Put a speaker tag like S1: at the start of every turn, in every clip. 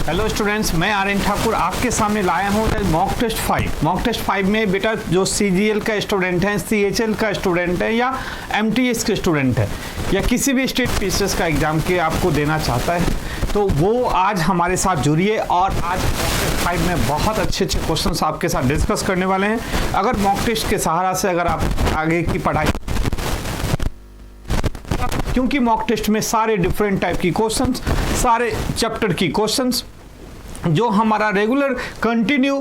S1: Hello students, मैं आर्यन ठाकुर आपके सामने लाया हूँ मॉक टेस्ट 5। मॉक टेस्ट 5 में बेटा जो CGL का स्टूडेंट है, CHL का स्टूडेंट है या MTS के स्टूडेंट है या किसी भी स्टेट पीसीएस का एग्जाम के आपको देना चाहता है तो वो आज हमारे साथ जुड़िए। और आज मॉक टेस्ट 5 में बहुत अच्छे क्वेश्चंस आपके साथ डिस्कस करने वाले हैं। अगर मॉक टेस्ट के सहारा से अगर आप आगे की पढ़ाई, क्योंकि मॉक टेस्ट में सारे डिफरेंट टाइप की क्वेश्चंस, सारे चैप्टर की क्वेश्चंस, जो हमारा रेगुलर कंटिन्यू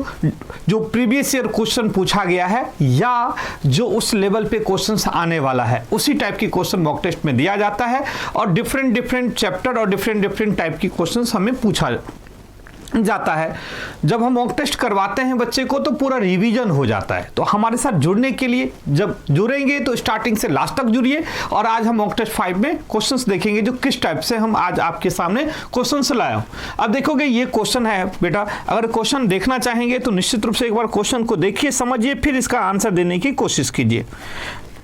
S1: जो प्रीवियस ईयर क्वेश्चन पूछा गया है या जो उस लेवल पे क्वेश्चंस आने वाला है उसी टाइप की क्वेश्चन मॉक टेस्ट में दिया जाता है। और डिफरेंट चैप्टर और डिफरेंट टाइप की क्वेश्चंस हमें पूछा जाता है। जब हम मॉक टेस्ट करवाते हैं बच्चे को तो पूरा रिवीजन हो जाता है। तो हमारे साथ जुड़ने के लिए जब जुड़ेंगे तो स्टार्टिंग से लास्ट तक जुड़िए। और आज हम मॉक टेस्ट 5 में क्वेश्चंस देखेंगे जो किस टाइप से हम आज आपके सामने क्वेश्चंस लाया हूं। अब देखोगे ये क्वेश्चन है बेटा, अगर क्वेश्चन देखना चाहेंगे तो निश्चित रूप से एक बार क्वेश्चन को देखिए, समझिए, फिर इसका आंसर देने की कोशिश कीजिए।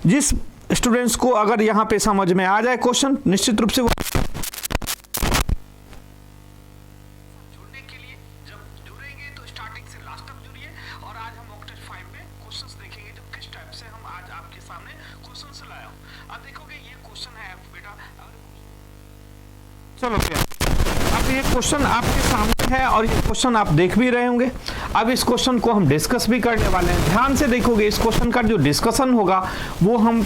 S1: जिस स्टूडेंट्स को अगर यहाँ पे समझ में आ जाए क्वेश्चन, निश्चित रूप से चलो अब ये क्वेश्चन आपके सामने है और ये क्वेश्चन आप देख भी रहे होंगे। अब इस क्वेश्चन को हम डिस्कस भी करने वाले हैं। ध्यान से देखोगे, इस क्वेश्चन का जो डिस्कशन होगा वो हम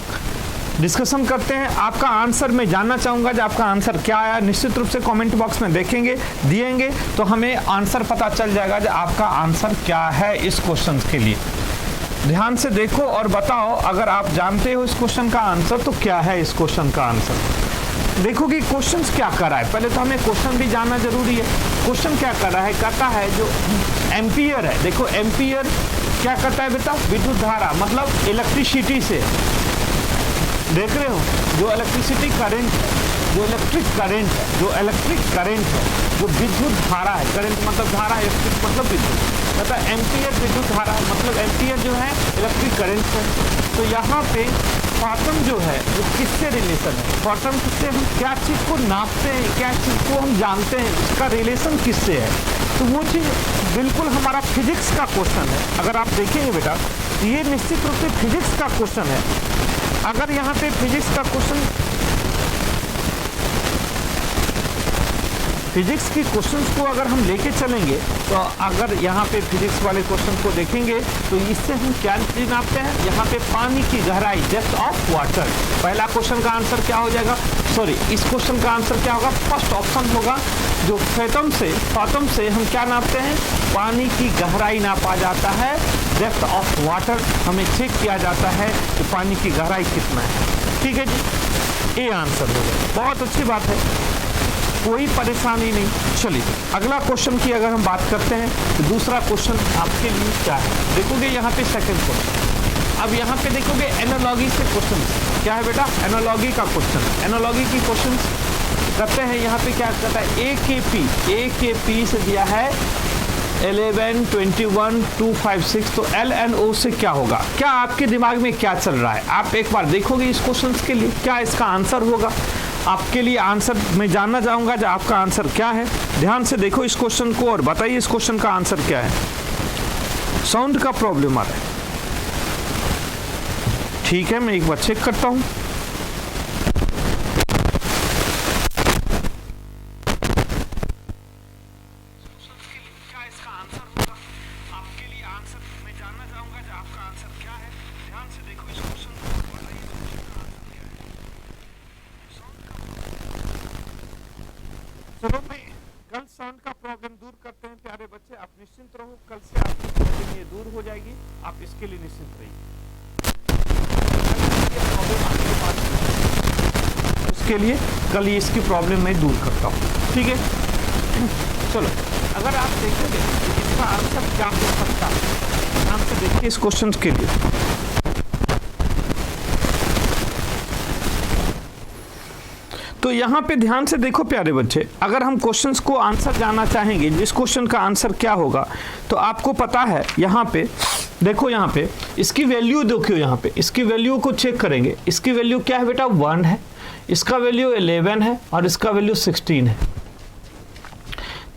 S1: डिस्कशन करते हैं। आपका आंसर मैं जानना चाहूँगा कि आपका आंसर क्या आया। निश्चित रूप से कमेंट बॉक्स में देखेंगे, दिएंगे तो हमें आंसर पता चल जाएगा कि आपका आंसर क्या है इस क्वेश्चन के लिए। ध्यान से देखो और बताओ, अगर आप जानते हो इस क्वेश्चन का आंसर तो क्या है इस क्वेश्चन का आंसर। देखो कि क्वेश्चंस क्या कर रहा है, पहले तो हमें क्वेश्चन भी जानना जरूरी है। क्वेश्चन क्या कर रहा है, कहता है जो एम्पियर है, देखो एम्पियर क्या करता है बेटा, विद्युत धारा, मतलब इलेक्ट्रिसिटी से, देख रहे हो, जो इलेक्ट्रिसिटी करंट है, जो इलेक्ट्रिक करंट है, जो इलेक्ट्रिक करंट है, जो विद्युत धारा है, करंट मतलब धारा, इलेक्ट्रिक मतलब विद्युत, मतलब एम्पियर विद्युत धारा मतलब एम्पियर जो है इलेक्ट्रिक करंट है। तो यहाँ पे क्वांटम जो है वो किससे रिलेशन है, क्वांटम से हम क्या चीज़ को नापते हैं, क्या चीज़ को हम जानते हैं, उसका रिलेशन किससे है। तो वो चीज़ बिल्कुल हमारा फिजिक्स का क्वेश्चन है। अगर आप देखेंगे बेटा, ये निश्चित रूप से फिजिक्स का क्वेश्चन है। अगर यहाँ पे फिजिक्स का क्वेश्चन, फिजिक्स की क्वेश्चंस को अगर हम लेके चलेंगे तो अगर यहाँ पे फिजिक्स वाले क्वेश्चन को देखेंगे तो इससे हम क्या चीज नापते हैं, यहाँ पे पानी की गहराई, डेप्थ ऑफ वाटर। पहला क्वेश्चन का आंसर क्या हो जाएगा, सॉरी इस क्वेश्चन का आंसर क्या होगा, फर्स्ट ऑप्शन होगा। जो फैथम से हम क्या नापते हैं, पानी की गहराई नापा जाता है। डेप्थ ऑफ वाटर हमें चेक किया जाता है कि पानी की गहराई कितना है। ठीक है जी, ये आंसर होगा। बहुत अच्छी बात है, कोई परेशानी नहीं। चलिए अगला क्वेश्चन की अगर हम बात करते हैं तो दूसरा क्वेश्चन आपके लिए क्या है, देखोगे यहाँ पे सेकंड क्वेश्चन। अब यहाँ पे देखोगे एनालॉजी से क्वेश्चन क्या है बेटा, एनालॉजी का क्वेश्चन। एनालॉजी की क्वेश्चन करते हैं। यहाँ पे क्या कहता है, AKP से दिया है 11, 21, 256। तो LNO से क्या होगा, क्या आपके दिमाग में क्या चल रहा है, आप एक बार देखोगे इस क्वेश्चन के लिए क्या इसका आंसर होगा। आपके लिए आंसर मैं जानना चाहूँगा जो आपका आंसर क्या है। ध्यान से देखो इस क्वेश्चन को और बताइए इस क्वेश्चन का आंसर क्या है। साउंड का प्रॉब्लम आ रहा है, ठीक है, मैं एक बार चेक करता हूँ। चलो भाई, कल साउंड का प्रॉब्लम दूर करते हैं प्यारे बच्चे। आप निश्चिंत रहो, कल से आपकी प्रॉब्लम ये दूर हो जाएगी, आप इसके लिए निश्चिंत रहिए। उसके लिए कल ये इसकी प्रॉब्लम मैं दूर करता हूँ, ठीक है। चलो अगर आप देखोगे इसका आंसर क्या हो सकता है, ध्यान से देखिए इस क्वेश्चन के लिए। तो यहाँ पे ध्यान से देखो प्यारे बच्चे, अगर हम क्वेश्चंस को आंसर जानना चाहेंगे, जिस क्वेश्चन का आंसर क्या होगा, तो आपको पता है यहाँ पे देखो, यहाँ पे इसकी वैल्यू देखो, यहाँ पे इसकी वैल्यू को चेक करेंगे। इसकी वैल्यू क्या है बेटा, 1 है, इसका वैल्यू 11 है और इसका वैल्यू 16 है।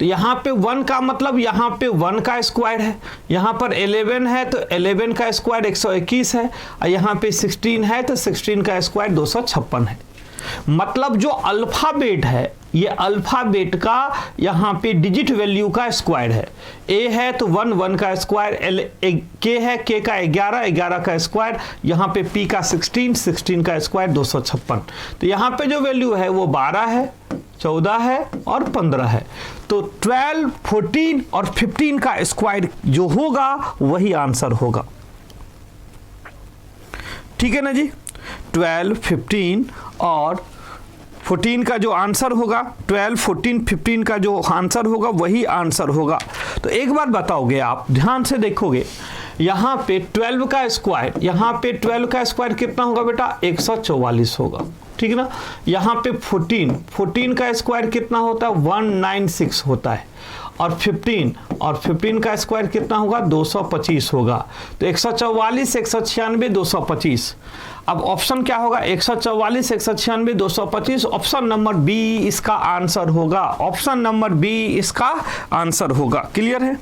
S1: तो यहाँ पे 1 का मतलब यहाँ पे 1 का स्क्वायर है, यहाँ पर 11 है तो 11 का स्क्वायर 121 है, और यहाँ पे 16 है तो 16 का स्क्वायर 256 है। मतलब जो अल्फाबेट है ये अल्फाबेट का यहाँ पे डिजिट वैल्यू का स्क्वायर है। ए है तो 1, 1 का स्क्वायर, के है के का 11, 11 का स्क्वायर, यहाँ पे पी का 16, 16 का स्क्वायर 256। तो यहाँ पे जो वैल्यू है वो 12 है, 14 है और 15 है। तो 12, 14 और 15 का स्क्वायर जो होगा वही आंसर होगा। ठीक है ना जी। 12, 15 और 14 का जो आंसर होगा, 12, 14, 15 का जो आंसर होगा वही आंसर होगा। तो एक बार बताओगे आप, ध्यान से देखोगे, यहाँ पे 12 का स्क्वायर, यहाँ पे 12 का स्क्वायर कितना होगा बेटा? 144 होगा। ठीक है ना। यहाँ पे 14 का स्क्वायर कितना होता है? 196 होता है। और 15 का स्क्वायर कितना होगा? 225 होगा। तो 144, 196, 225। अब ऑप्शन क्या होगा? 144, 196, 225। ऑप्शन नंबर बी इसका आंसर होगा। ऑप्शन नंबर बी इसका आंसर होगा। क्लियर है?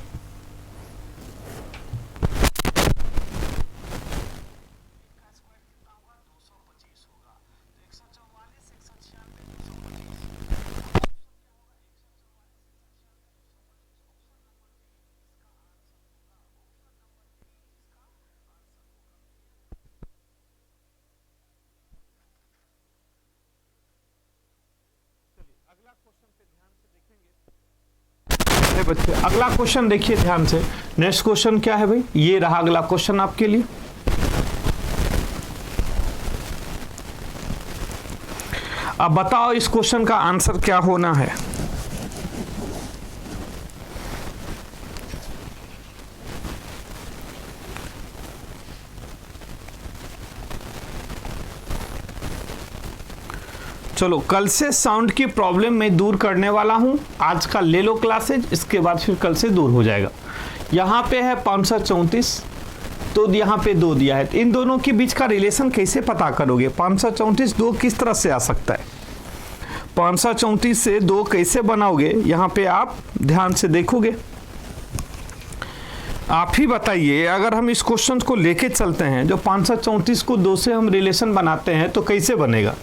S1: बच्चे अगला क्वेश्चन देखिए ध्यान से। नेक्स्ट क्वेश्चन क्या है भाई? ये रहा अगला क्वेश्चन आपके लिए। अब बताओ इस क्वेश्चन का आंसर क्या होना है। चलो, कल से साउंड की प्रॉब्लम मैं दूर करने वाला हूं। आज का ले लो क्लासेज, इसके बाद फिर कल से दूर हो जाएगा। यहाँ पे है 534, तो यहाँ पे 2 दिया है। तो इन दोनों के बीच का रिलेशन कैसे पता करोगे? 534 2 किस तरह से आ सकता है? 534 से 2 कैसे बनाओगे? यहाँ पे आप ध्यान से देखोगे, आप ही बताइए। अगर हम इस क्वेश्चन को लेके चलते हैं, जो 534 को 2 से हम रिलेशन बनाते हैं, तो कैसे बनेगा?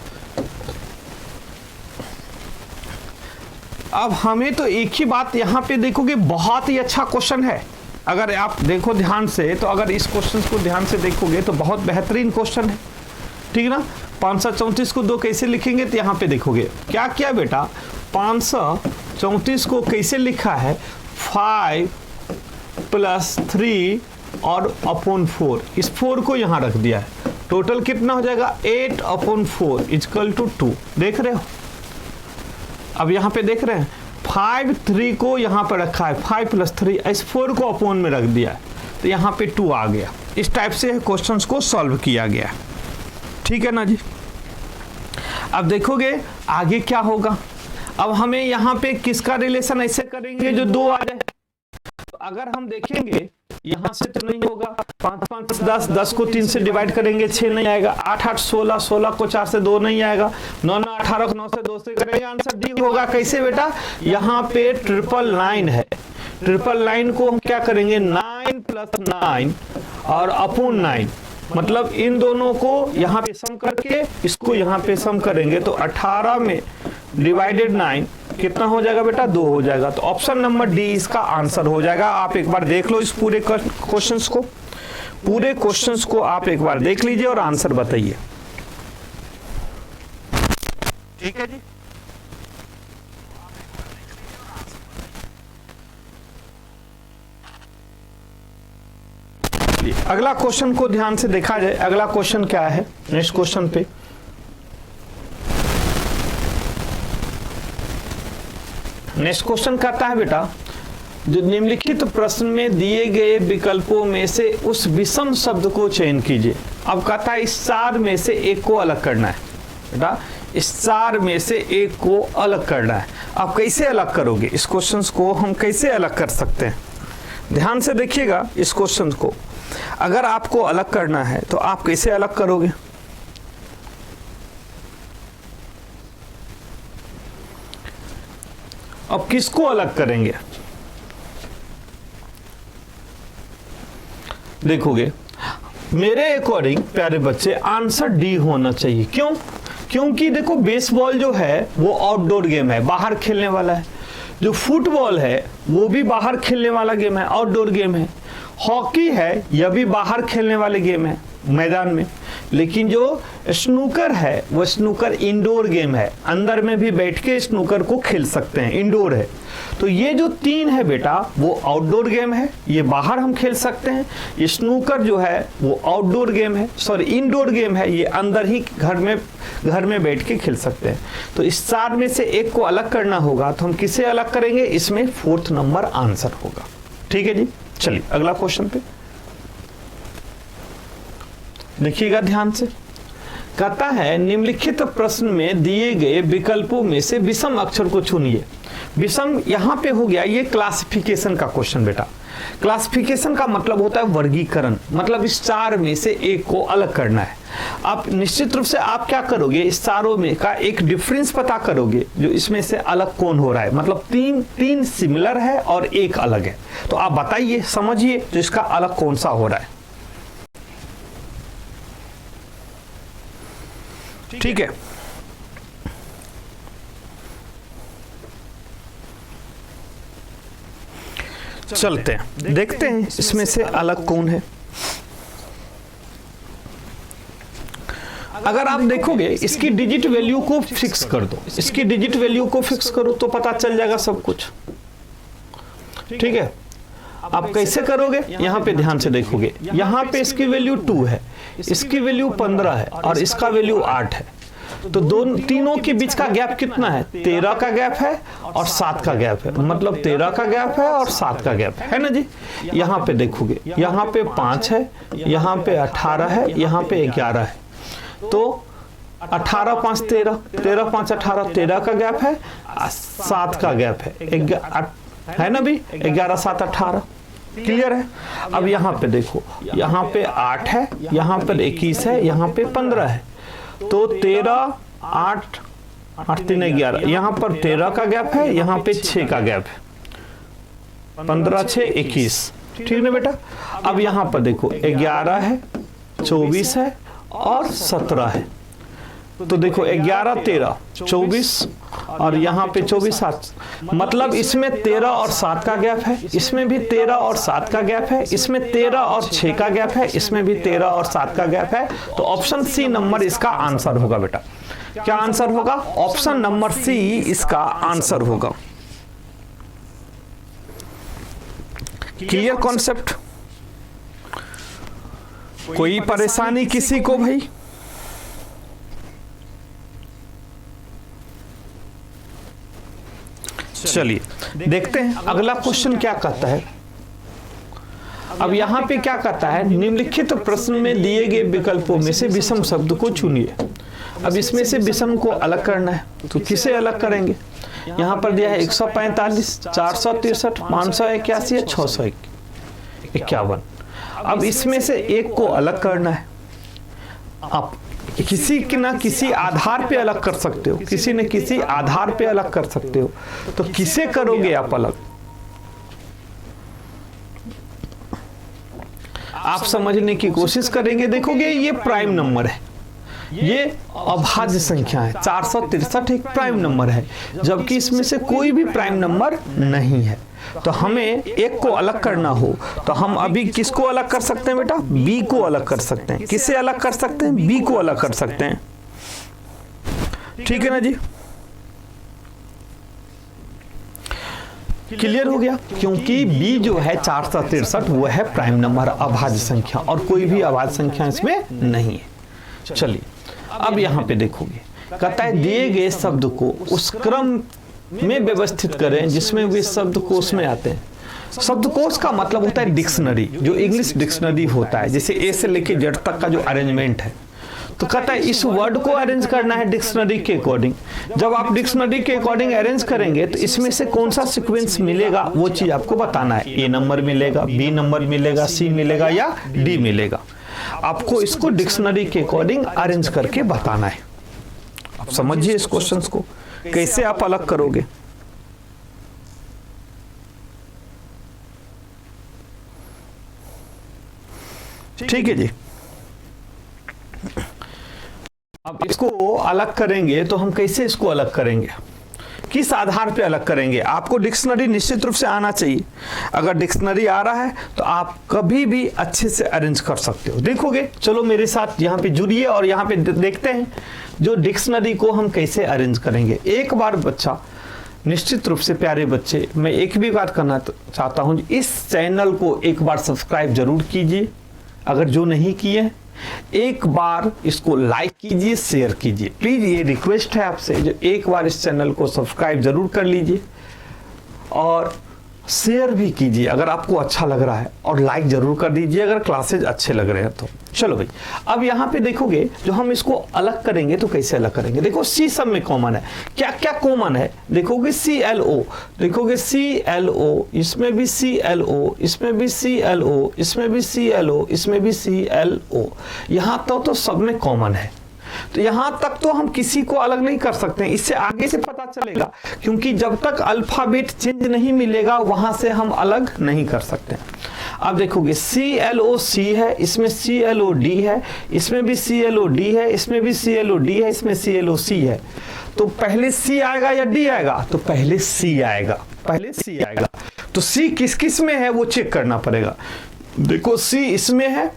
S1: अब हमें तो एक ही बात यहाँ पे देखोगे, बहुत ही अच्छा क्वेश्चन है। अगर आप देखो ध्यान से, तो अगर इस क्वेश्चन को ध्यान से देखोगे तो बहुत बेहतरीन क्वेश्चन है। ठीक है ना। 534 को 2 कैसे लिखेंगे? तो यहाँ पे देखोगे क्या किया बेटा, 534 को कैसे लिखा है? 5 + 3 और अपॉन 4, इस 4 को यहाँ रख दिया है। टोटल कितना हो जाएगा? 8/4 = 2। देख रहे हो? अब यहाँ पे देख रहे हैं 5, 3 को यहाँ पे रखा है, 5 + 3, इस 4 को अपॉन में रख दिया है, तो यहाँ पे 2 आ गया। इस टाइप से क्वेश्चंस को सॉल्व किया गया। ठीक है ना जी। अब देखोगे आगे क्या होगा। अब हमें यहाँ पे किसका रिलेशन ऐसे करेंगे जो 2 आ जाए। तो अगर हम देखेंगे यहाँ से तो नहीं होगा, 5, 5, 10, 10 को 3 से डिवाइड करेंगे 6 नहीं आएगा, 8, 8, 16, 16 को 4 से 2 नहीं आएगा, 9, 9, 18 को 9 से 2 से करेंगे, आंसर डी होगा। कैसे बेटा? यहाँ पे 999 है। 999 को हम क्या करेंगे? 9 + 9 और अपॉन 9, मतलब इन दोनों को यहाँ पे सम करके इसको यहाँ पे सम करेंगे, तो 18 में डिवाइडेड 9 कितना हो जाएगा बेटा? 2 हो जाएगा। तो ऑप्शन नंबर डी इसका आंसर हो जाएगा। आप एक बार देख लो इस पूरे क्वेश्चंस को, पूरे क्वेश्चंस को आप एक बार देख लीजिए और आंसर बताइए। ठीक है जी। अगला क्वेश्चन को ध्यान से देखा जाए। अगला क्वेश्चन क्या है? नेक्स्ट क्वेश्चन पे नेक्स्ट क्वेश्चन कहता है बेटा, जो निम्नलिखित प्रश्न में दिए गए विकल्पों में से उस विषम शब्द को चयन कीजिए। अब कहता है इस 4 में से एक को अलग करना है बेटा, इस 4 में से एक को अलग करना है। अब कैसे अलग करोगे? इस क्वेश्चन को हम कैसे अलग कर सकते हैं? ध्यान से देखिएगा इस क्वेश्चन को। अगर आपको अलग करना है तो आप कैसे अलग करोगे? अब किसको अलग करेंगे? देखोगे मेरे अकॉर्डिंग प्यारे बच्चे आंसर डी होना चाहिए। क्यों? क्योंकि देखो बेसबॉल जो है वो आउटडोर गेम है, बाहर खेलने वाला है। जो फुटबॉल है वो भी बाहर खेलने वाला गेम है, आउटडोर गेम है। हॉकी है, यह भी बाहर खेलने वाले गेम है, मैदान में। लेकिन जो स्नूकर है वो स्नूकर इंडोर गेम है, अंदर में भी बैठ के स्नूकर को खेल सकते हैं, इंडोर है। तो ये जो 3 है बेटा वो आउटडोर गेम है, ये बाहर हम खेल सकते हैं। ये स्नूकर जो है वो आउटडोर गेम है, सॉरी इंडोर गेम है, ये अंदर ही घर में बैठ के खेल सकते हैं। तो इस 4 में से एक को अलग करना होगा, तो हम किसे अलग करेंगे? इसमें 4th नंबर आंसर होगा। ठीक है जी, चलिए अगला क्वेश्चन पे देखिएगा ध्यान से। कहता है निम्नलिखित प्रश्न में दिए गए विकल्पों में से विषम अक्षर को चुनिए। विषम यहां पे हो गया, ये क्लासिफिकेशन का क्वेश्चन बेटा। क्लासिफिकेशन का मतलब होता है वर्गीकरण, मतलब इस 4 में से एक को अलग करना है। आप निश्चित रूप से आप क्या करोगे, इस चारों में का एक डिफरेंस पता करोगे, जो इसमें से अलग कौन हो रहा है। मतलब 3 सिमिलर है और एक अलग है, तो आप बताइए, समझिए तो इसका अलग कौन सा हो रहा है। ठीक है, चलते हैं, देखते हैं इसमें से अलग कौन है। अगर आप देखोगे इसकी डिजिट वैल्यू को फिक्स कर दो, इसकी डिजिट वैल्यू को फिक्स करो तो पता चल जाएगा सब कुछ। ठीक है, आप कैसे करोगे? यहां पे ध्यान से देखोगे, यहां पे इसकी वैल्यू 2 है, इसकी वैल्यू 15 है और इसका वैल्यू 8 है। तो तीनों के बीच का गैप कितना है? 13 का गैप है और 7 का गैप है। मतलब 13 का गैप है और 7 का गैप है ना जी। यहाँ पे देखोगे, यहाँ पे 5 है, यहाँ पे 18 है, यहाँ पे 11 है। तो 18 5 13, 13 5 18, 13 का गैप है, 7 का गैप है ना भी, 11 7 18। क्लियर है? अब यहाँ पे देखो, यहाँ पे 8 है, यहाँ पर 21 है, यहाँ पे 15 है। तो 13 8 8 3 11, यहाँ पर 13 का गैप है, यहाँ पे 6 का गैप है, 15 6 21। ठीक है बेटा। अब यहाँ पर देखो 11 है, 24 है और 17 है। तो देखो 11 13 24 और यहाँ पे 24 7, मतलब इसमें 13 और 7 का गैप है, इसमें भी 13 और 7 का गैप है, इसमें 13 और 6 का गैप है, इसमें भी 13 और 7 का गैप है। तो ऑप्शन सी नंबर इसका आंसर होगा बेटा। क्या आंसर होगा? ऑप्शन नंबर सी इसका आंसर होगा। Clear concept? कोई परेशानी किसी को भाई? चलिए देखते हैं अगला क्वेश्चन क्या कहता है। अब यहां पे क्या कहता है, निम्नलिखित प्रश्न में दिए गए विकल्पों में से विषम शब्द को चुनिए। अब इसमें से विषम को अलग करना है, तो किसे अलग करेंगे? यहां पर दिया है 145, 463, 581 या 651। अब इसमें से एक को अलग करना है। आप किसी न किसी आधार पे अलग कर सकते हो, किसी न किसी आधार पे अलग कर सकते हो। तो किसे करोगे आप अलग? आप समझने की कोशिश करेंगे, देखोगे ये प्राइम नंबर है, ये अभाज्य संख्या है। 463 एक प्राइम नंबर है, जबकि इसमें से कोई भी प्राइम नंबर नहीं है। तो हमें एक को अलग करना हो तो हम अभी किसको अलग कर सकते हैं बेटा? बी को अलग कर सकते हैं। किसे अलग कर सकते हैं? बी को अलग कर सकते हैं। ठीक है ना जी, क्लियर हो गया? क्योंकि बी जो है 463 वो है प्राइम नंबर, अभाज्य संख्या, और कोई भी अभाज्य संख्या इसमें नहीं है। चलिए अब यहां पे देखोगे, कहता है दिए गए शब्द को उस क्रम में व्यवस्थित करें जिसमें वे शब्दकोश में आते हैं। शब्दकोश का मतलब होता है डिक्शनरी, जो इंग्लिश डिक्शनरी होता है, जैसे ए से लेके जेड तक का जो अरेंजमेंट है। तो कहता है इस वर्ड को अरेंज करना है डिक्शनरी के अकॉर्डिंग। जब आप डिक्शनरी के अकॉर्डिंग अरेंज करेंगे तो इसमें से कौन सा सीक्वेंस मिलेगा वो चीज आपको बताना है। ए नंबर मिलेगा, बी नंबर मिलेगा, सी मिलेगा या डी मिलेगा। आपको इसको डिक्शनरी के अकॉर्डिंग अरेंज करके बताना है। आप समझिए इस क्वेश्चन को कैसे आप अलग करोगे। ठीक है जी। अब इसको अलग करेंगे तो हम कैसे इसको अलग करेंगे, किस आधार पे अलग करेंगे? आपको डिक्शनरी निश्चित रूप से आना चाहिए। अगर डिक्शनरी आ रहा है तो आप कभी भी अच्छे से अरेंज कर सकते हो। देखोगे, चलो मेरे साथ यहाँ पे जुड़िए और यहाँ पे देखते हैं जो डिक्शनरी को हम कैसे अरेंज करेंगे। एक बार बच्चा, निश्चित रूप से प्यारे बच्चे, मैं एक भी बात करना चाहता हूँ, इस चैनल को एक बार सब्सक्राइब जरूर कीजिए। अगर जो नहीं किए, एक बार इसको लाइक कीजिए, शेयर कीजिए प्लीज। ये रिक्वेस्ट है आपसे, जो एक बार इस चैनल को सब्सक्राइब जरूर कर लीजिए और शेयर भी कीजिए अगर आपको अच्छा लग रहा है, और लाइक जरूर कर दीजिए अगर क्लासेज अच्छे लग रहे हैं तो। चलो भाई, अब यहाँ पे देखोगे जो हम इसको अलग करेंगे तो कैसे अलग करेंगे। देखो सी सब में कॉमन है, क्या क्या कॉमन है देखोगे, ClO, देखोगे ClO, इसमें भी ClO, इसमें भी ClO, इसमें भी ClO, इसमें भी ClO, यहाँ तो सब में कॉमन है। तो यहां तक तो हम किसी को अलग नहीं कर सकते हैं, इससे आगे से पता चलेगा, क्योंकि जब तक अल्फाबेट चेंज नहीं मिलेगा वहां से हम अलग नहीं कर सकते। अब देखोगे ClOC है, इसमें ClOD है, इसमें भी ClOD है, इसमें भी ClOD है, इसमें ClOC है। तो पहले C आएगा या D आएगा? तो पहले C आएगा, पहले C आएगा। तो C किस किस में है वो चेक करना पड़ेगा। देखो C इसमें है,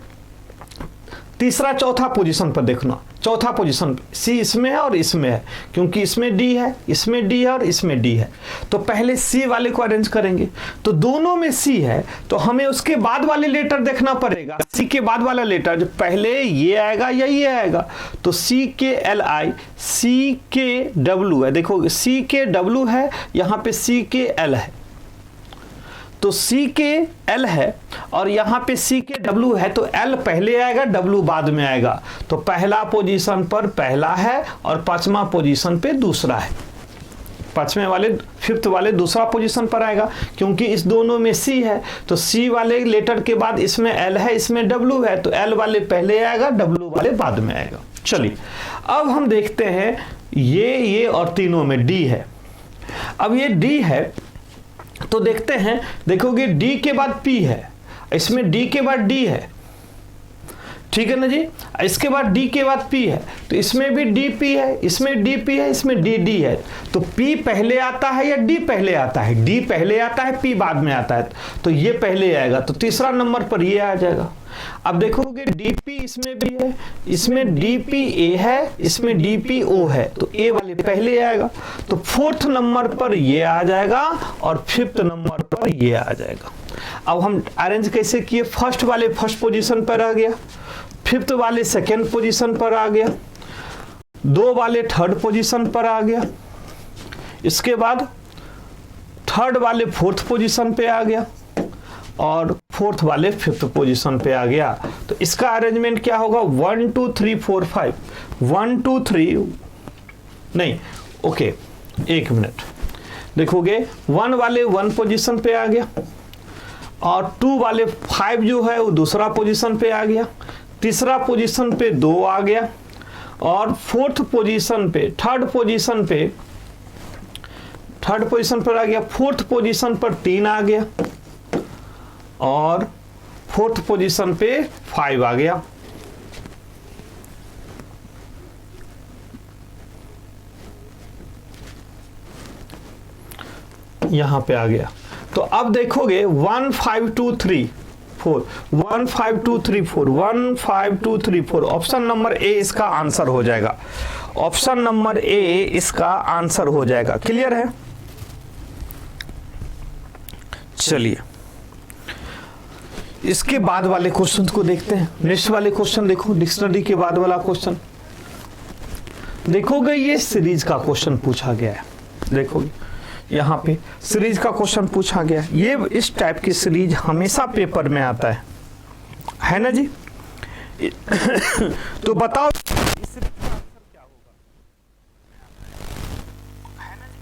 S1: तीसरा चौथा पोजीशन पर देखना, चौथा पोजीशन C इसमें है और इसमें है, क्योंकि इसमें D है, इसमें D है और इसमें D है। तो पहले C वाले को अरेंज करेंगे, तो दोनों में C है तो हमें उसके बाद वाले लेटर देखना पड़ेगा। C के बाद वाला लेटर जो पहले ये आएगा या ये आएगा, तो CKLI, CKW है। देखो CKW है, यहाँ पे CKL है, तो CKL है और यहाँ पे CKW है, तो L पहले आएगा, W बाद में आएगा। तो पहला पोजीशन पर पहला है और पांचवा पोजीशन पे दूसरा है, पांचवें वाले फिफ्थ वाले दूसरा पोजीशन पर आएगा, क्योंकि इस दोनों में C है। तो C वाले लेटर के बाद इसमें L है, इसमें W है, तो L वाले पहले आएगा, W वाले बाद में आएगा। चलिए अब हम देखते हैं, ये और तीनों में D है। अब ये D है तो देखते हैं, देखोगे D के बाद P है, इसमें D के बाद D है, ठीक है ना जी। इसके बाद D के बाद P है, तो इसमें भी DP है, इसमें DP है, इसमें DD है। तो P पहले आता है या D पहले आता है? D पहले आता है, P बाद में आता है, तो ये पहले आएगा, तो तीसरा नंबर पर ये आ जाएगा। अब देखोगे DP इसमें भी है, इसमें DPA है, इसमें DPO है, तो A वाले पहले आएगा, तो फोर्थ नंबर पर ये आ जाएगा और फिफ्थ नंबर पर ये आ जाएगा। अब हम अरेंज कैसे किए, फर्स्ट वाले फर्स्ट पोजीशन पर आ गया, फिफ्थ वाले सेकेंड पोजीशन पर आ गया, दो वाले थर्ड पोजीशन पर आ गया, इसके बाद थर्ड वाले फोर्थ पोजीशन पे आ गया और फोर्थ वाले फिफ्थ पोजीशन पे आ गया। तो इसका अरेंजमेंट क्या होगा, 1 2 3 4 5, 1 2 3 नहीं, ओके एक मिनट, देखोगे 1 वाले 1 पोजीशन पे आ गया और 2 वाले 5 जो है वो दूसरा पोजीशन पे आ गया, तीसरा पोजीशन पे 2 आ गया और फोर्थ पोजीशन पे थर्ड पोजीशन पर आ गया, फोर्थ पोजीशन पर 3 आ गया और फोर्थ पोजीशन पे 5 आ गया। यहां पे आ गया। तो अब देखोगे 1 5 2 3 4, 1 5 2 3 4, 1 5 2 3 4, ऑप्शन नंबर ए इसका आंसर हो जाएगा, ऑप्शन नंबर ए इसका आंसर हो जाएगा। क्लियर है? चलिए इसके बाद वाले क्वेश्चन को देखते हैं। नेक्स्ट वाले क्वेश्चन देखो, डिक्शनरी के बाद वाला क्वेश्चन देखोगे, ये सीरीज का क्वेश्चन पूछा गया है। देखोगे यहाँ पे सीरीज का क्वेश्चन पूछा गया है, ये इस टाइप की सीरीज हमेशा पेपर में आता है ना जी। तो बताओ इस सीरीज का आंसर क्या होगा, है ना जी।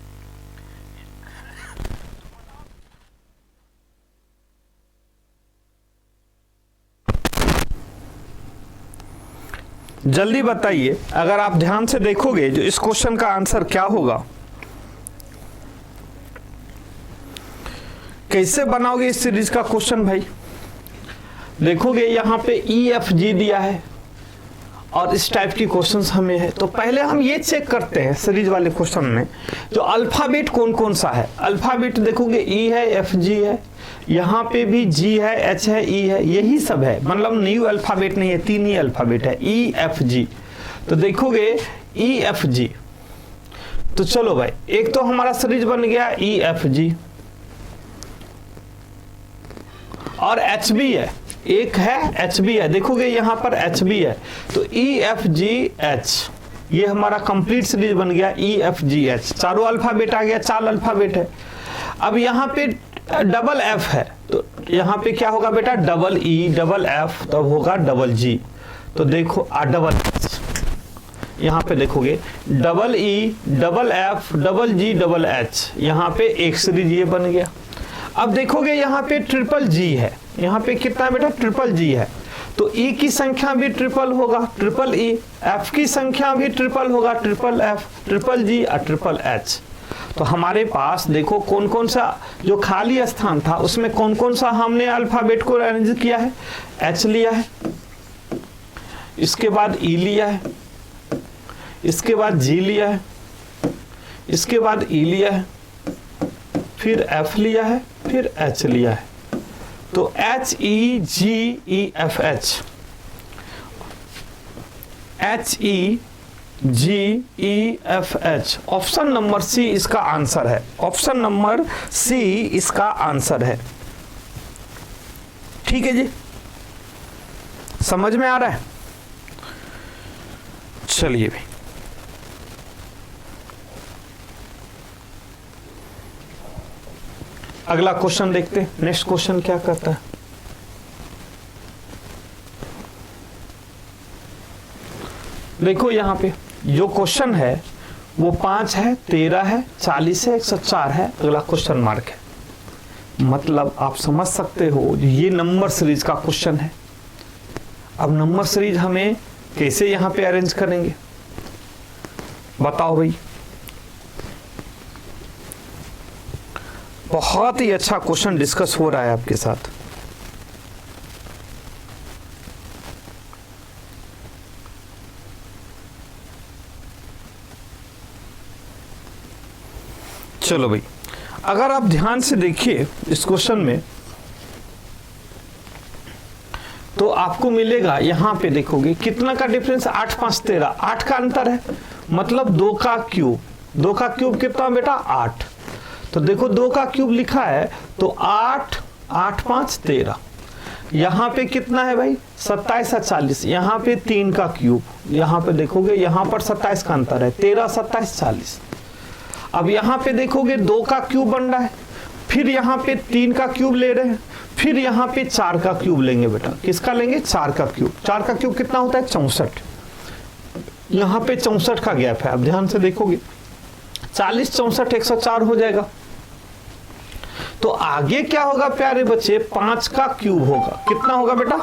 S1: जल्दी बताइए, अगर आप ध्यान से देखोगे जो इस क्वेश्चन का आंसर क्या होगा, कैसे बनाओगे इस सीरीज का क्वेश्चन भाई। देखोगे यहाँ पे EFG दिया है और इस टाइप की क्वेश्चंस हमें है। तो पहले हम ये चेक करते हैं सीरीज वाले क्वेश्चन में जो अल्फाबेट कौन कौन सा है। अल्फाबेट देखोगे E है, FG है, यहाँ पे भी G है, H है, E है, यही सब है, मतलब न्यू अल्फाबेट नहीं है, 3 ही अल्फाबेट है EFG। तो देखोगे EFG, तो चलो भाई एक तो हमारा सीरीज बन गया EFG और HB है, एक है HB है, देखोगे यहाँ पर HB है, तो EFGH ये हमारा कंप्लीट सीरीज बन गया EFGH। चारों अल्फाबेट आ गया, 4 अल्फाबेट है। अब यहाँ पे डबल F है, तो यहाँ पे क्या होगा बेटा, डबल E डबल F, तब होगा डबल G। तो देखो डबल H, यहाँ पे देखोगे double E double F double G double H, यहाँ पे एक सीरीज ये बन गया। अब देखोगे यहाँ पे ट्रिपल G है, यहाँ पे कितना है बेटा, ट्रिपल G है, तो E की संख्या भी ट्रिपल होगा, ट्रिपल E, F की संख्या भी ट्रिपल होगा, ट्रिपल F, ट्रिपल G और ट्रिपल H। तो हमारे पास देखो कौन कौन सा जो खाली स्थान था उसमें कौन कौन सा हमने अल्फाबेट को अरेंज किया है। H लिया है, इसके बाद E लिया है, इसके बाद G लिया है, इसके बाद E लिया है, फिर F लिया है, फिर H लिया है। तो HEGEFH, HEGEFH, option number C इसका आंसर है, ऑप्शन नंबर C इसका आंसर है। ठीक है जी, समझ में आ रहा है। चलिए भाई अगला क्वेश्चन देखते हैं, नेक्स्ट क्वेश्चन क्या करता है। देखो यहाँ पे जो क्वेश्चन है वो 5 है, 13 है, 40 है, 104 है, अगला क्वेश्चन मार्क है। मतलब आप समझ सकते हो ये नंबर सीरीज का क्वेश्चन है। अब नंबर सीरीज हमें कैसे यहाँ पे अरेंज करेंगे बताओ भाई। बहुत ही अच्छा क्वेश्चन डिस्कस हो रहा है आपके साथ। चलो भाई अगर आप ध्यान से देखिए इस क्वेश्चन में तो आपको मिलेगा, यहां पे देखोगे कितना का डिफरेंस, 8 5 13, 8 का अंतर है, मतलब 2 का क्यूब। 2 का क्यूब कितना बेटा, 8। तो देखो 2 का क्यूब लिखा है तो 8 8 5 13, यहाँ पे कितना है भाई 27 और 40, यहाँ पे 3 का क्यूब, यहाँ पे देखोगे यहाँ पर 27 का अंतर है, 13 27 40। अब यहाँ पे देखोगे 2 का क्यूब बन रहा है, फिर यहाँ पे 3 का क्यूब ले रहे हैं, फिर यहाँ पे 4 का क्यूब लेंगे बेटा। किसका लेंगे, 4 का क्यूब। 4 का क्यूब कितना होता है 64, यहाँ पे 64 का गैप है। अब ध्यान से देखोगे 40 64 104 हो जाएगा। तो आगे क्या होगा प्यारे बच्चे, 5 का क्यूब होगा। कितना होगा बेटा,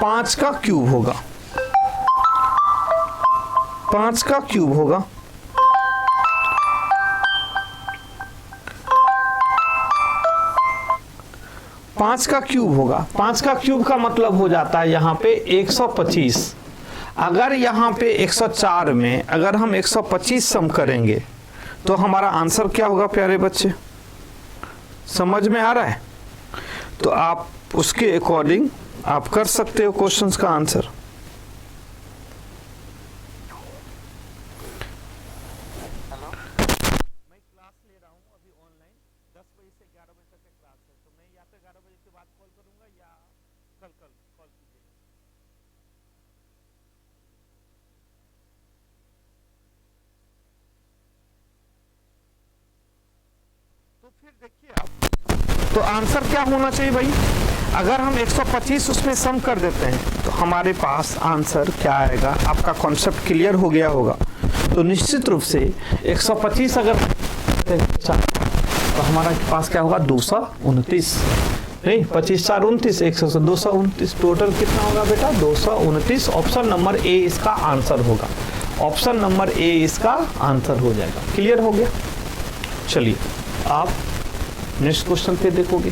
S1: 5 का क्यूब होगा, 5 का क्यूब होगा। पांच का क्यूब होगा। 5 का क्यूब का मतलब हो जाता है यहाँ पे 125। अगर यहाँ पे 104 में अगर हम 125 सम करेंगे तो हमारा आंसर क्या होगा प्यारे बच्चे, समझ में आ रहा है। तो आप उसके अकॉर्डिंग आप कर सकते हो क्वेश्चंस का आंसर। मैं क्लास ले रहा हूँ अभी ऑनलाइन, 10 बजे से 11 बजे तक क्लास है, तो मैं या तो 11 बजे के बाद कॉल करूंगा या कल कॉल कीजिएगा। तो फिर देखिए आप, तो आंसर क्या होना चाहिए भाई, अगर हम 125 उसमें सम कर देते हैं तो हमारे पास आंसर क्या आएगा। आपका कॉन्सेप्ट क्लियर हो गया होगा। तो निश्चित रूप से 125 अगर तो हमारा पास क्या होगा 229, नहीं 25 4 29, 229, टोटल कितना होगा बेटा 229। ऑप्शन नंबर ए इसका आंसर होगा, ऑप्शन नंबर ए इसका आंसर हो जाएगा। क्लियर हो गया। चलिए आप नेक्स्ट क्वेश्चन पे देखोगे।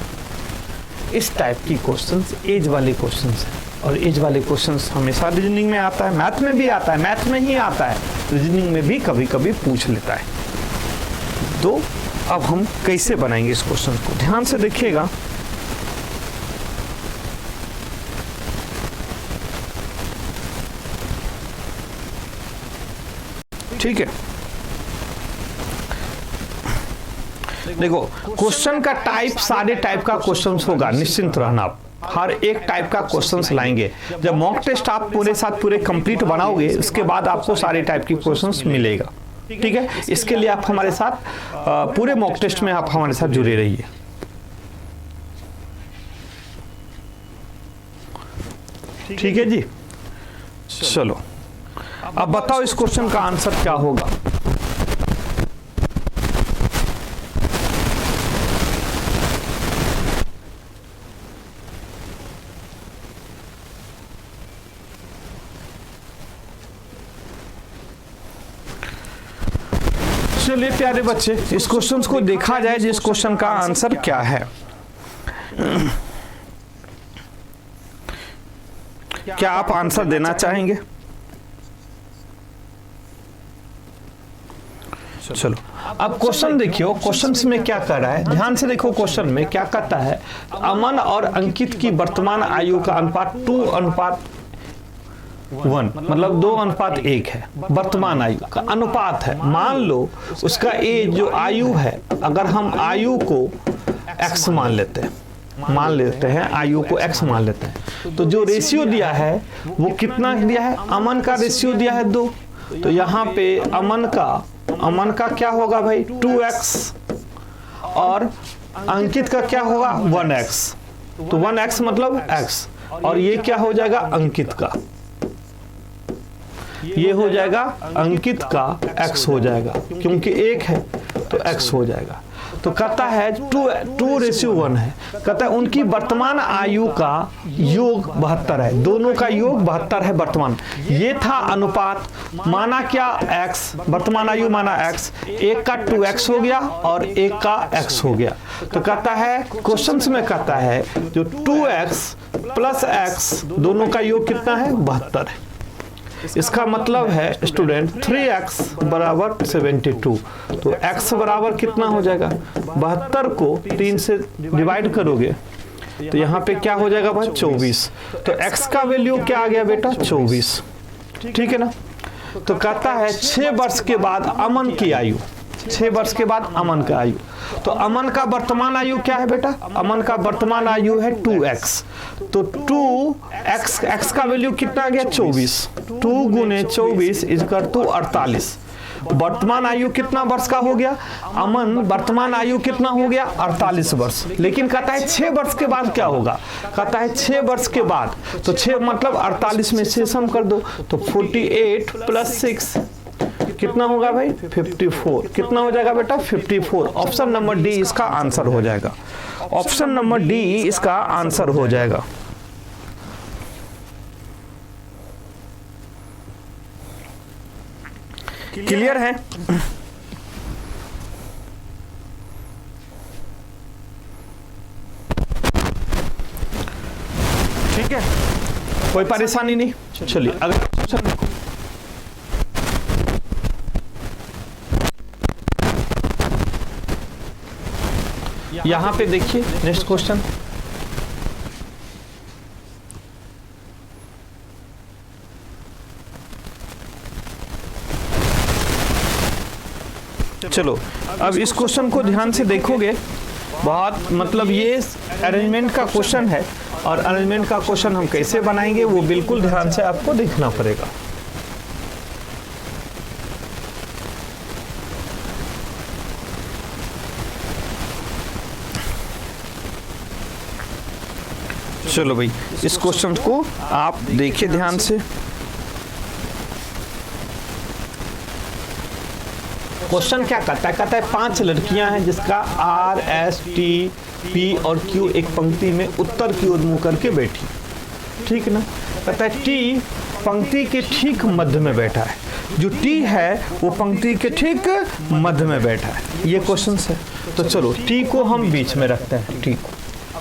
S1: इस टाइप की क्वेश्चंस एज वाले क्वेश्चंस हैं, और एज वाले क्वेश्चंस हमेशा रीजनिंग में आता है, मैथ में भी आता है, मैथ में ही आता है, रीजनिंग में भी कभी कभी पूछ लेता है। तो अब हम कैसे बनाएंगे इस क्वेश्चन को, ध्यान से देखिएगा। ठीक है, देखो क्वेश्चन का टाइप सारे टाइप का क्वेश्चंस होगा, निश्चिंत रहना, आप हर एक टाइप का क्वेश्चंस लाएंगे। जब मॉक टेस्ट आप पूरे कंप्लीट बनाओगे, उसके बाद आपको सारे टाइप की क्वेश्चंस मिलेगा। ठीक है, इसके लिए आप हमारे साथ पूरे मॉक टेस्ट में आप हमारे साथ जुड़े रहिए। ठीक है जी, चलो अब बताओ इस क्वेश्चन का आंसर क्या होगा। चलिए प्यारे बच्चे, इस क्वेश्चन को देखा जाए, जिस क्वेश्चन का आंसर क्या है। क्या आप आंसर देना चाहेंगे? चलो अब क्वेश्चन देखियो, क्वेश्चन में क्या कर रहा है, ध्यान से देखो। क्वेश्चन में क्या कहता है, अमन और अंकित की वर्तमान आयु का अनुपात 2:1, मतलब 2:1 है। वर्तमान आयु का अनुपात है। मान लो उसका एज जो आयु है, अगर हम आयु को x मान लेते हैं, आयु को x मान लेते हैं, तो जो रेशियो दिया है वो कितना दिया है, अमन का रेशियो दिया है 2। तो यहाँ पे अमन का क्या होगा भाई 2x, और अंकित का क्या होगा 1x। तो 1x मतलब x, और ये क्या हो जाएगा अंकित का, ये हो जाएगा अंकित का x हो जाएगा, क्योंकि 1 है तो x हो जाएगा। तो कहता है 2:1 है। कहता है उनकी वर्तमान आयु का योग 72 है, दोनों का योग 72 है वर्तमान। ये था अनुपात, माना क्या x, वर्तमान आयु माना x, एक का 2x हो गया और एक का x हो गया। तो कहता है क्वेश्चन में कहता है जो 2x प्लस x दोनों का योग कितना है 72 है। इसका मतलब है स्टूडेंट 3x बराबर 72। तो x बराबर कितना हो जाएगा, 72 को 3 से डिवाइड करोगे तो यहाँ पे क्या हो जाएगा भाई 24। तो x का वैल्यू क्या आ गया बेटा 24। ठीक है ना। तो कहता है 6 वर्ष के बाद अमन की आयु, 6 वर्ष के बाद अमन का आयु। तो अमन का वर्तमान आयु क्या है बेटा, अमन का वर्तमान आयु है 2x। तो 2x का वैल्यू कितना आ गया 24। 2 गुने 24 इक्वल टू 48। वर्तमान आयु कितना वर्ष का हो गया, अमन वर्तमान आयु कितना हो गया 48 वर्ष। लेकिन कहता है 6 वर्ष के बाद क्या होगा, कहता है 6 वर्ष के बाद, तो 6 मतलब 48 में से सम कर दो, तो 48 प्लस 6 कितना होगा भाई 54। कितना हो जाएगा बेटा 54। ऑप्शन नंबर डी इसका आंसर हो जाएगा। ऑप्शन नंबर डी इसका आंसर हो जाएगा। क्लियर है? ठीक है, कोई परेशानी नहीं। चलिए अगला क्वेश्चन देखो। यहां पे देखिए नेक्स्ट क्वेश्चन, चलो अब इस क्वेश्चन को ध्यान से देखोगे, बहुत मतलब ये अरेंजमेंट का क्वेश्चन है, और अरेंजमेंट का क्वेश्चन हम कैसे बनाएंगे वो बिल्कुल ध्यान से आपको देखना पड़ेगा। चलो भाई इस क्वेश्चन को आप देखिए ध्यान से। क्वेश्चन क्या कहता है, कहता है 5 लड़कियां हैं जिसका R, S, T, P और Q एक पंक्ति में उत्तर की ओर मुंह करके बैठी। ठीक ना। कहता है T पंक्ति के ठीक मध्य में बैठा है, जो T है वो पंक्ति के ठीक मध्य में बैठा है। ये क्वेश्चन है। तो चलो T को हम बीच में रखते हैं, T को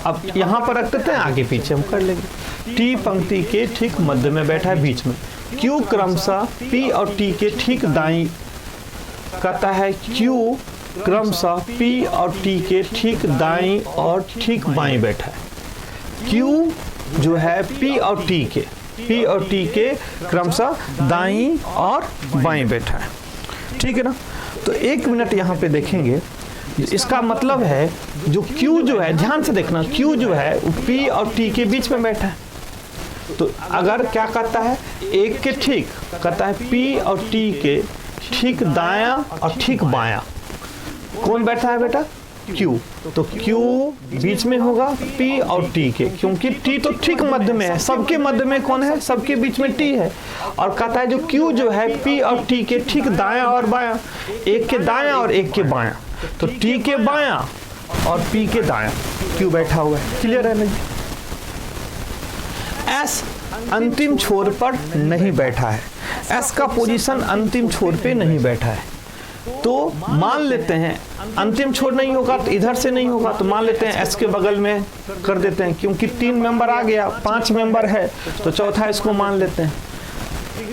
S1: अब यहाँ पर रख देते हैं, आगे पीछे हम कर लेंगे। टी पंक्ति के ठीक मध्य में बैठा है, बीच में। क्यू क्रमशः पी और टी के ठीक दाईं, कहता है क्यू क्रमशः पी और टी के ठीक दाईं और ठीक बाईं बैठा है। क्यू जो है पी और टी के क्रमशः दाईं और बाईं बैठा है, ठीक है ना। तो एक मिनट यहाँ पे देखेंगे, इसका मतलब है जो Q जो है, ध्यान से देखना, Q जो है वो P और T के बीच में बैठा है। तो अगर क्या कहता है, एक के ठीक कहता है P और T के ठीक दायां और ठीक बायां कौन बैठा है बेटा, Q। तो Q बीच में होगा P और T के, क्योंकि T तो ठीक मध्य में है, सबके मध्य में कौन है, सबके बीच में T है। और कहता है जो Q जो है P और T के ठीक दायां और बायां, एक के दायां और एक के बायां, तो T के बायां और P के दायां Q बैठा हुआ है। क्लियर है नहीं? S अंतिम छोर पर नहीं बैठा है, S का पोजीशन अंतिम छोर पे नहीं बैठा है। तो मान लेते हैं अंतिम छोर नहीं होगा तो इधर से नहीं होगा, तो मान लेते हैं S के बगल में कर देते हैं, क्योंकि 3 मेंबर आ गया, 5 मेंबर है तो चौथा इसको मान लेते हैं,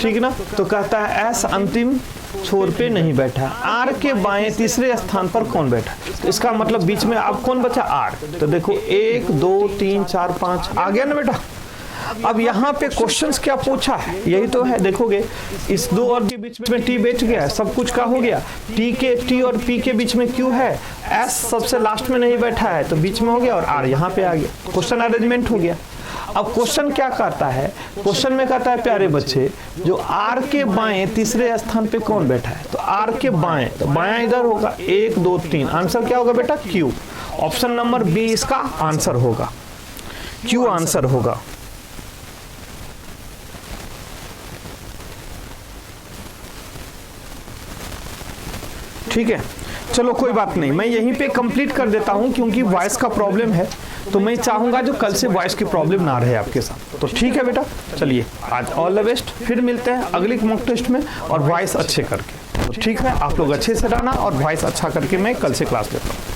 S1: ठीक है ना। तो कहता है S अंतिम छोर पे नहीं बैठा। R के बाएं तीसरे स्थान पर कौन बैठा, तो इसका मतलब बीच में अब कौन बचा, R। तो देखो 1 2 3 4 5 आ गया ना बेटा। अब यहाँ पे क्वेश्चंस क्या पूछा है, यही तो है, देखोगे इस 2 और के बीच में T बैठ गया, सब कुछ का हो गया। T और P के बीच में Q है, S सबसे लास्ट में नहीं बैठा है तो बीच में हो गया, और R यहाँ पे आ गया, क्वेश्चन अरेंजमेंट हो गया। अब क्वेश्चन क्या कहता है, क्वेश्चन में कहता है प्यारे बच्चे जो R के बाएं तीसरे स्थान पे कौन बैठा है, तो R के बाएं, तो बायां इधर होगा, 1 2 3, आंसर क्या होगा बेटा, Q। ऑप्शन नंबर बी इसका आंसर होगा, Q आंसर होगा। ठीक है, चलो कोई बात नहीं, मैं यहीं पे कंप्लीट कर देता हूं, क्योंकि वॉइस का प्रॉब्लम है, तो मैं चाहूंगा जो कल से वॉइस की प्रॉब्लम ना रहे आपके साथ। तो ठीक है बेटा, चलिए आज ऑल द बेस्ट, फिर मिलते हैं अगली मॉक टेस्ट में और वॉइस अच्छे करके। तो ठीक है, आप लोग अच्छे से रहना और वॉइस अच्छा करके मैं कल से क्लास लेता हूँ।